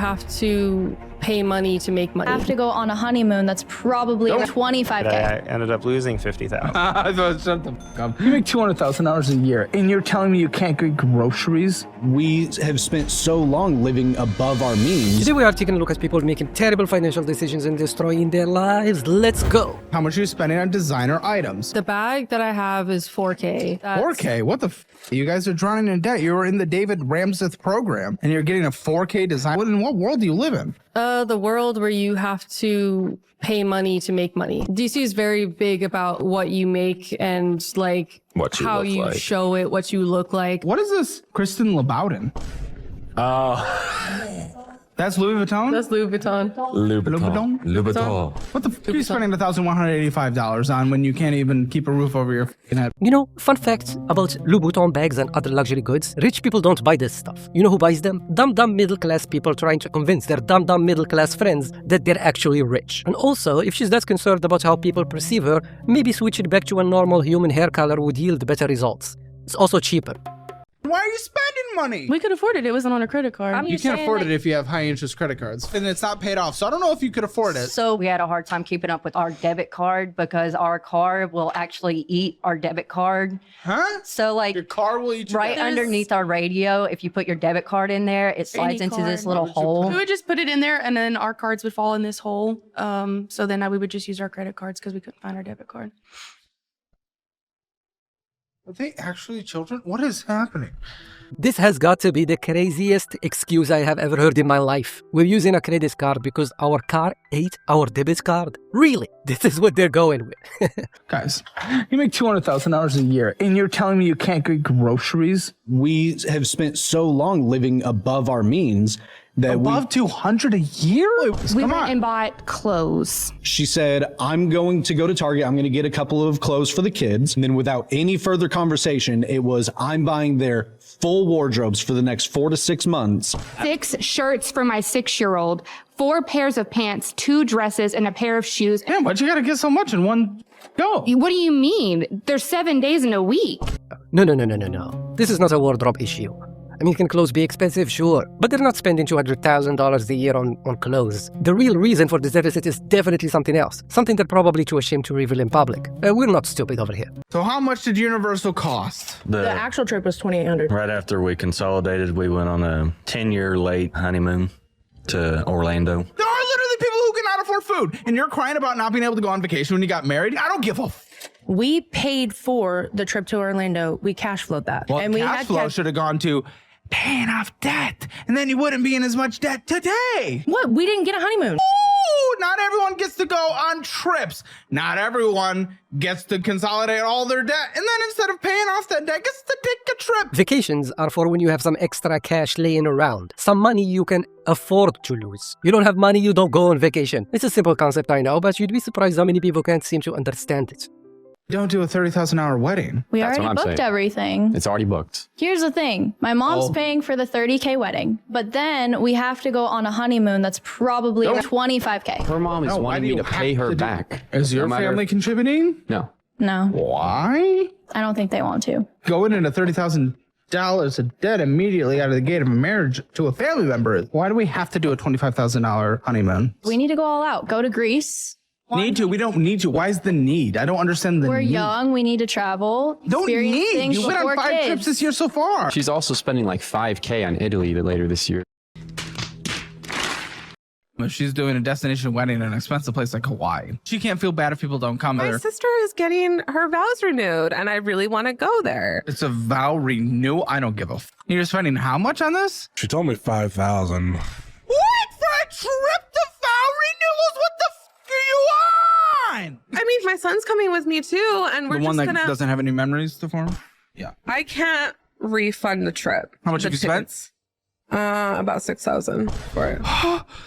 have to pay money to make money. Have to go on a honeymoon that's probably $25K. I ended up losing $50,000. I thought, shut the fuck up. You make $200,000 a year, and you're telling me you can't get groceries? We have spent so long living above our means. Today we are taking a look at people making terrible financial decisions and destroying their lives. Let's go. How much are you spending on designer items? The bag that I have is $4K. 4K? What the You guys are drowning in debt. You were in the David Ramseth program, and you're getting a 4K design. In what world do you live in? The world where you have to pay money to make money. DC is very big about what you make and like how you show it, what you look like. What is this? Kristen Lebowden. That's Louis Vuitton? That's Louis Vuitton. Louis Vuitton? What the f are you spending $1,185 on when you can't even keep a roof over your f***ing head? You know, fun fact about Louis Vuitton bags and other luxury goods. Rich people don't buy this stuff. You know who buys them? Dumb middle-class people trying to convince their dumb middle-class friends that they're actually rich. And also, if she's that concerned about how people perceive her, maybe switch it back to a normal human hair color would yield better results. It's also cheaper. Why are you spending money? We could afford it. It wasn't on a credit card. You can't afford it if you have high interest credit cards. And it's not paid off. So I don't know if you could afford it. So we had a hard time keeping up with our debit card because our car will actually eat our debit card. Huh? So like Your car will eat your right underneath our radio, if you put your debit card in there, it slides into this little hole. We would just put it in there and then our cards would fall in this hole. So then we would just use our credit cards because we couldn't find our debit card. Are they actually children? What is happening? This has got to be the craziest excuse I have ever heard in my life. We're using a credit card because our car ate our debit card. Really? This is what they're going with. Guys, you make $200,000 a year, and you're telling me you can't get groceries? We have spent so long living above our means that Above $200 a year? We went and bought clothes. She said, I'm going to go to Target. I'm going to get a couple of clothes for the kids. And then without any further conversation, it was, I'm buying their full wardrobes for the next 4 to 6 months. 6 shirts for my 6-year-old, 4 pairs of pants, 2 dresses, and a pair of shoes. Damn, why'd you gotta get so much in one go? What do you mean? There's 7 days in a week. No. This is not a wardrobe issue. I mean, can clothes be expensive? Sure. But they're not spending $200,000 a year on clothes. The real reason for this deficit is definitely something else. Something they're probably too ashamed to reveal in public. We're not stupid over here. So how much did Universal cost? The actual trip was $2,800. Right after we consolidated, we went on a 10-year late honeymoon to Orlando. There are literally people who cannot afford food. And you're crying about not being able to go on vacation when you got married? I don't give a We paid for the trip to Orlando. We cash flowed that. Well, and we cash flow should have gone to paying off debt. And then you wouldn't be in as much debt today. What? We didn't get a honeymoon. Ooh, not everyone gets to go on trips. Not everyone gets to consolidate all their debt. And then instead of paying off that debt, gets to take a trip. Vacations are for when you have some extra cash laying around. Some money you can afford to lose. You don't have money, you don't go on vacation. It's a simple concept, I know, but you'd be surprised how many people can't seem to understand it. Don't do a $30,000 wedding. We already booked everything. It's already booked. Here's the thing. My mom's paying for the $30K wedding, but then we have to go on a honeymoon that's probably $25K. Her mom is wanting me to pay her back. Is your family contributing? No. No, Why? I don't think they want to. Going into $30,000 of debt immediately out of the gate of a marriage to a family member. Why do we have to do a $25,000 honeymoon? We need to go all out. Go to Greece. Need to? We don't need to. Why is the need? I don't understand the We're need. young. We need to travel. Don't experience need. things You went on before 5 kids. trips this year so far. She's also spending like $5K on Italy later this year. If she's doing a destination wedding in an expensive place like Hawaii, she can't feel bad if people don't come My there. sister is getting her vows renewed, and I really want to go there. It's a vow renew. I don't give a f. You're spending how much on this? She told me $5,000. What? For a trip to vow renewals? What the f are you on? I mean, my son's coming with me too, and we're The one just that gonna. doesn't have any memories to form? Yeah. I can't refund the trip. How much the have you spent? tickets. About 6,000 for it.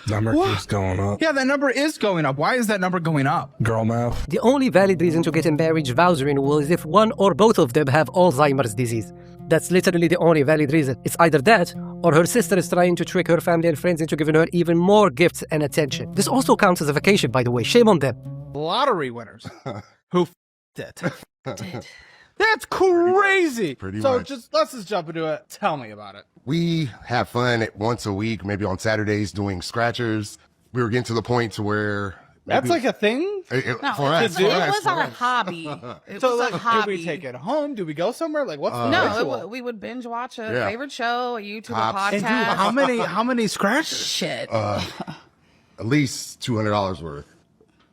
Number keeps going up. Yeah, that number is going up. Why is that number going up? Girl math. The only valid reason to get a marriage vows renewal is if one or both of them have Alzheimer's disease. That's literally the only valid reason. It's either that, or her sister is trying to trick her family and friends into giving her even more gifts and attention. This also counts as a vacation, by the way. Shame on them. Lottery winners who f***ed it. That's crazy. Pretty so much. let's just jump into it. Tell me about it. We have fun once a week, maybe on Saturdays doing scratchers. We were getting to the point to where That's like a thing? No, for us, it was our hobby. It So was like, a hobby. do we take it home? Do we go somewhere? Like, what's the No, ritual? we would binge watch a Yeah. favorite show, a YouTube, Pops. a And podcast. dude, how many scratches? Shit. at least $200 worth.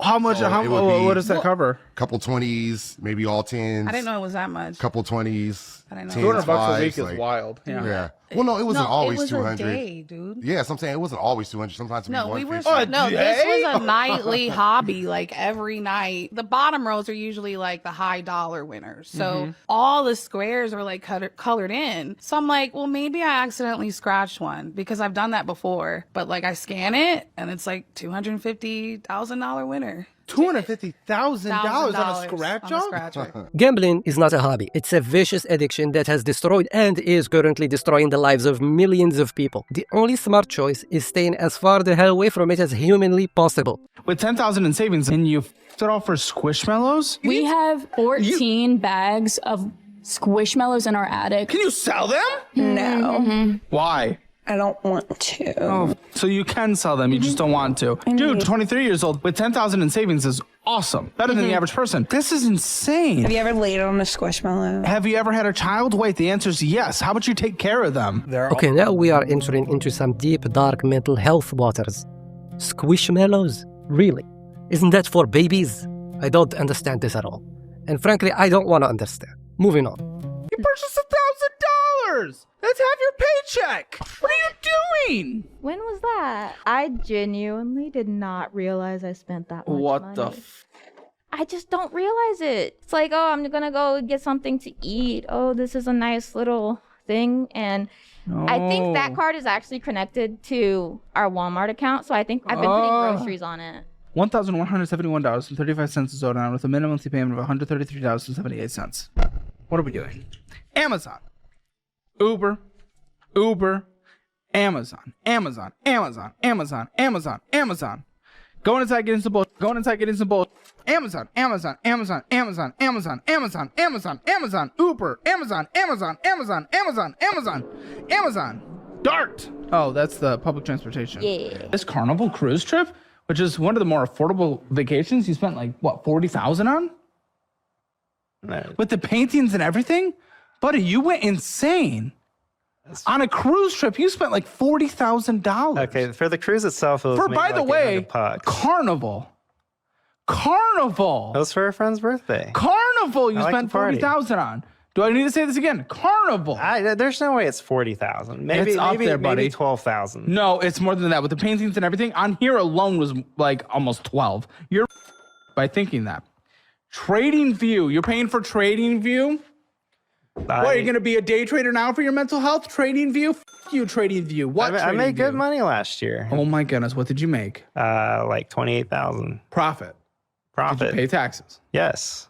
How much? So it would be- What does that cover? Couple 20s, maybe all 10s. I didn't know it was that much. Couple 20s. I didn't know. 10s, 200 bucks a week fives, is wild. Yeah. Well, no, it wasn't No, always it was 200. a day, dude. Yeah, so I'm saying it wasn't always 200. Sometimes it'd be No, we were 150. no. This day? was a nightly hobby, like every night. The bottom rows are usually like the high dollar winners, so all the squares are like colored in. So I'm like, well, maybe I accidentally scratched one because I've done that before. But like, I scan it and it's like $250,000 winner. $250,000 on a scratch on a off? scratcher. Gambling is not a hobby. It's a vicious addiction that has destroyed and is currently destroying the lives of millions of people. The only smart choice is staying as far the hell away from it as humanly possible. With 10,000 in savings, and you f***ed it all for Squishmallows? We have 14 bags of Squishmallows in our attic. Can you sell them? No. Why? I don't want to. Oh, so you can sell them, you just don't want to. Dude, 23 years old with 10,000 in savings is awesome. Better than the average person. This is insane. Have you ever laid on a Squishmallow? Have you ever had a child? Wait, the answer is yes. How about you take care of them? Okay, now we are entering into some deep, dark mental health waters. Squishmallows? Really? Isn't that for babies? I don't understand this at all. And frankly, I don't want to understand. Moving on. You purchased $1,000! That's half your paycheck! What are you doing? When was that? I genuinely did not realize I spent that much What money. the f... I just don't realize it. It's like, oh, I'm gonna go get something to eat. Oh, this is a nice little thing. And I think that card is actually connected to our Walmart account. So I think I've been putting groceries on it. $1,171.35 is owed on with a minimum monthly payment of $133.78. What are we doing? Amazon. Uber. Amazon. Going inside, getting some bullshit. Amazon. Uber. Amazon. Dart. Oh, that's the public transportation. Yeah. This Carnival cruise trip, which is one of the more affordable vacations, you spent like, what, $40,000 on? With the paintings and everything? Buddy, you went insane. On a cruise trip, you spent like $40,000. Okay, for the cruise itself, it was maybe by the like way, 800 bucks. Carnival. That was for a friend's birthday. Carnival, you I like spent to party. $40,000 on. Do I need to say this again? Carnival. There's no way it's 40,000. It's up there, buddy. Maybe 12,000. No, it's more than that. With the paintings and everything, on here alone was like almost 12. You're by thinking that. Trading View. You're paying for Trading View? What, are you going to be a day trader now for your mental health? Trading View? F you, Trading View. What? I made good money last year. Oh my goodness. What did you make? Like 28,000. Profit. Did you pay taxes? Yes.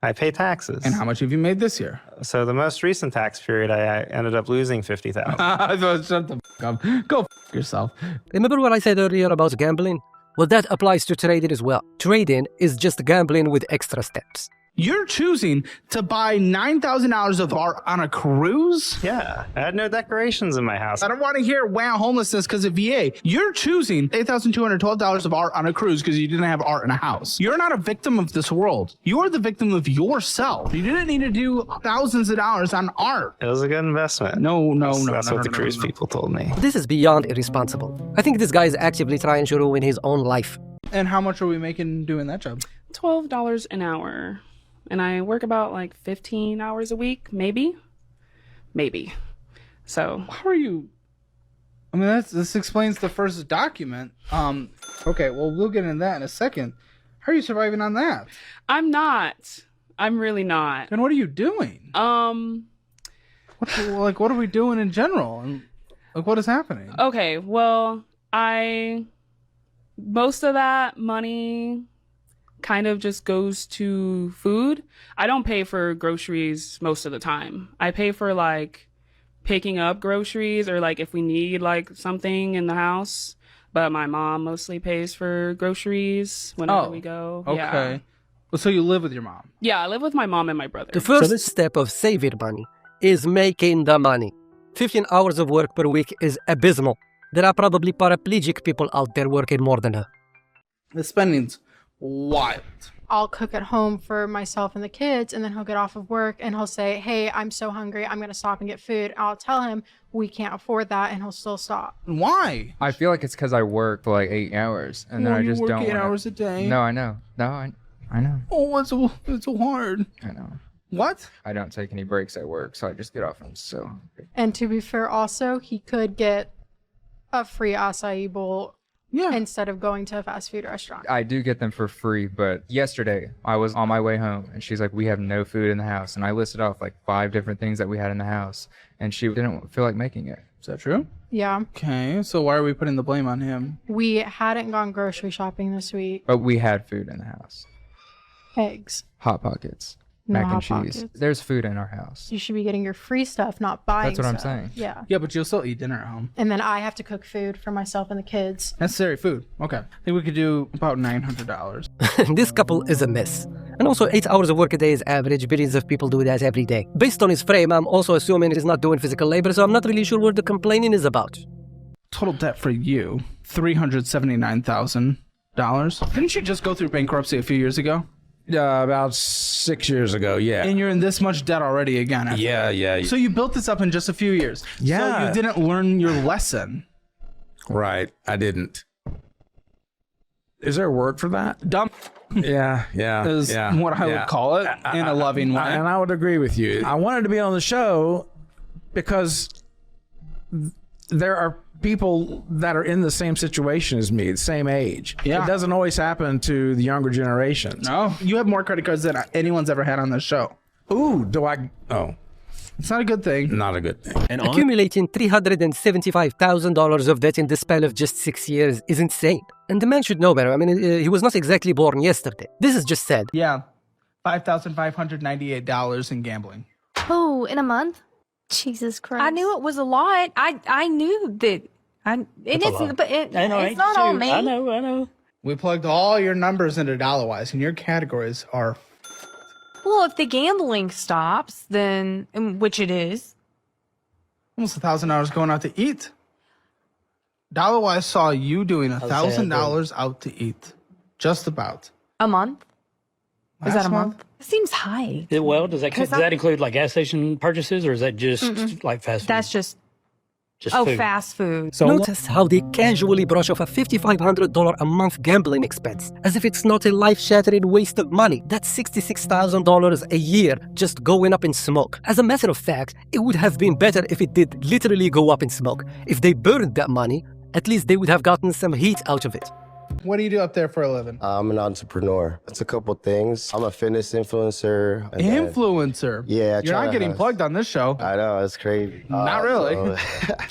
I pay taxes. And how much have you made this year? So the most recent tax period, I ended up losing 50,000. Shut the f up. Go f yourself. Remember what I said earlier about gambling? Well, that applies to trading as well. Trading is just gambling with extra steps. You're choosing to buy $9,000 of art on a cruise? Yeah, I had no decorations in my house. I don't want to hear wow homelessness because of VA. You're choosing $8,212 of art on a cruise because you didn't have art in a house. You're not a victim of this world. You're the victim of yourself. You didn't need to do thousands of dollars on art. It was a good investment. No. That's what the cruise people told me. This is beyond irresponsible. I think this guy is actively trying to ruin his own life. And how much are we making doing that job? $12 an hour. And I work about like 15 hours a week, maybe. So how are you? I mean, this explains the first document. Okay, well, we'll get into that in a second. How are you surviving on that? I'm not. I'm really not. Then what are you doing? What are we doing in general? And like, what is happening? Okay, well, most of that money kind of just goes to food. I don't pay for groceries most of the time. I pay for like picking up groceries or like if we need like something in the house. But my mom mostly pays for groceries whenever we go. Okay. Yeah. So you live with your mom? Yeah, I live with my mom and my brother. The first step of saving money is making the money. 15 hours of work per week is abysmal. There are probably paraplegic people out there working more than her. The spending's wild. I'll cook at home for myself and the kids, and then he'll get off of work and he'll say, hey, I'm so hungry, I'm going to stop and get food. I'll tell him we can't afford that, and he'll still stop. Why? I feel like it's because I work for like 8 hours, and then I just don't work 8 wanna... hours a day. No, I know. No, I know. Oh, it's so hard. I know. What? I don't take any breaks at work, so I just get off and I'm so hungry. And to be fair, also, he could get a free acai bowl instead of going to a fast food restaurant. I do get them for free, but yesterday I was on my way home and she's like, we have no food in the house. And I listed off like 5 different things that we had in the house and she didn't feel like making it. Is that true? Yeah. Okay, so why are we putting the blame on him? We hadn't gone grocery shopping this week. But we had food in the house. Eggs. Hot Pockets. No mac and Hot cheese. Pockets. There's food in our house. You should be getting your free stuff, not buying That's what I'm stuff. saying. Yeah. Yeah, but you'll still eat dinner at home. And then I have to cook food for myself and the kids. Necessary food. Okay. I think we could do about $900. This couple is a mess. And also 8 hours of work a day is average. Billions of people do that every day. Based on his frame, I'm also assuming he's not doing physical labor, so I'm not really sure what the complaining is about. Total debt for you, $379,000. Didn't you just go through bankruptcy a few years ago? About 6 years ago, yeah. And you're in this much debt already again. Yeah. So you built this up in just a few years. Yeah. So you didn't learn your lesson. Right, I didn't. Is there a word for that? Dumb. Yeah. Is what I would call it in a loving way. And I would agree with you. I wanted to be on the show because there are people that are in the same situation as me, the same age. Yeah. It doesn't always happen to the younger generations. No, you have more credit cards than anyone's ever had on this show. Ooh, do I? Oh. It's not a good thing. Not a good thing. And accumulating $375,000 of debt in the span of just 6 years is insane. And the man should know better. I mean, he was not exactly born yesterday. This is just sad. Yeah. $5,598 in gambling. Oh, in a month? Jesus Christ. I knew it was a lot. I knew that. It's not on me. I know. We plugged all your numbers into DollarWise, and your categories are. Well, if the gambling stops, then which it is, almost $1,000 going out to eat. DollarWise saw you doing $1,000 out to eat, just about a month. Is that a month? month? It seems high. Well, does that include like gas station purchases, or is that just like fast food? That's just food. fast food. So notice how they casually brush off a $5,500 a month gambling expense, as if it's not a life-shattering waste of money. That's $66,000 a year just going up in smoke. As a matter of fact, it would have been better if it did literally go up in smoke. If they burned that money, at least they would have gotten some heat out of it. What do you do up there for a living? I'm an entrepreneur. It's a couple things. I'm a fitness influencer. Influencer? Yeah. You're not getting plugged on this show. I know, it's crazy. Not really. So,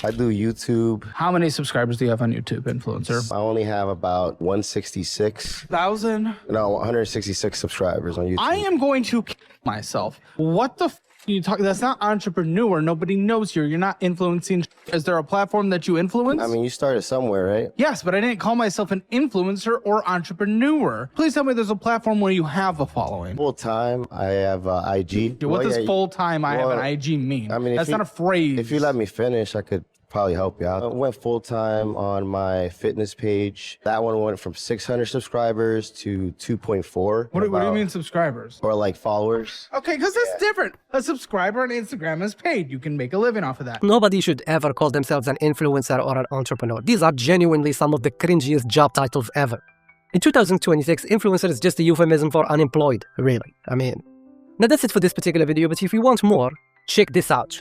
I do YouTube. How many subscribers do you have on YouTube, influencer? I only have about 166. 166 subscribers on YouTube. I am going to kill myself. What the you talk? That's not entrepreneur. Nobody knows you. You're not influencing. Is there a platform that you influence? I mean, you started somewhere, right? Yes, but I didn't call myself an influencer or entrepreneur. Please tell me there's a platform where you have a following. Full time, I have IG. What does full time I have an IG mean? I mean, that's not a phrase. If you let me finish, I could probably help you out. I went full time on my fitness page. That one went from 600 subscribers to 2.4. What do you mean subscribers? Or like followers. Okay, because that's different. A subscriber on Instagram is paid. You can make a living off of that. Nobody should ever call themselves an influencer or an entrepreneur. These are genuinely some of the cringiest job titles ever. In 2026, influencer is just a euphemism for unemployed, really. I mean, now that's it for this particular video, but if you want more, check this out.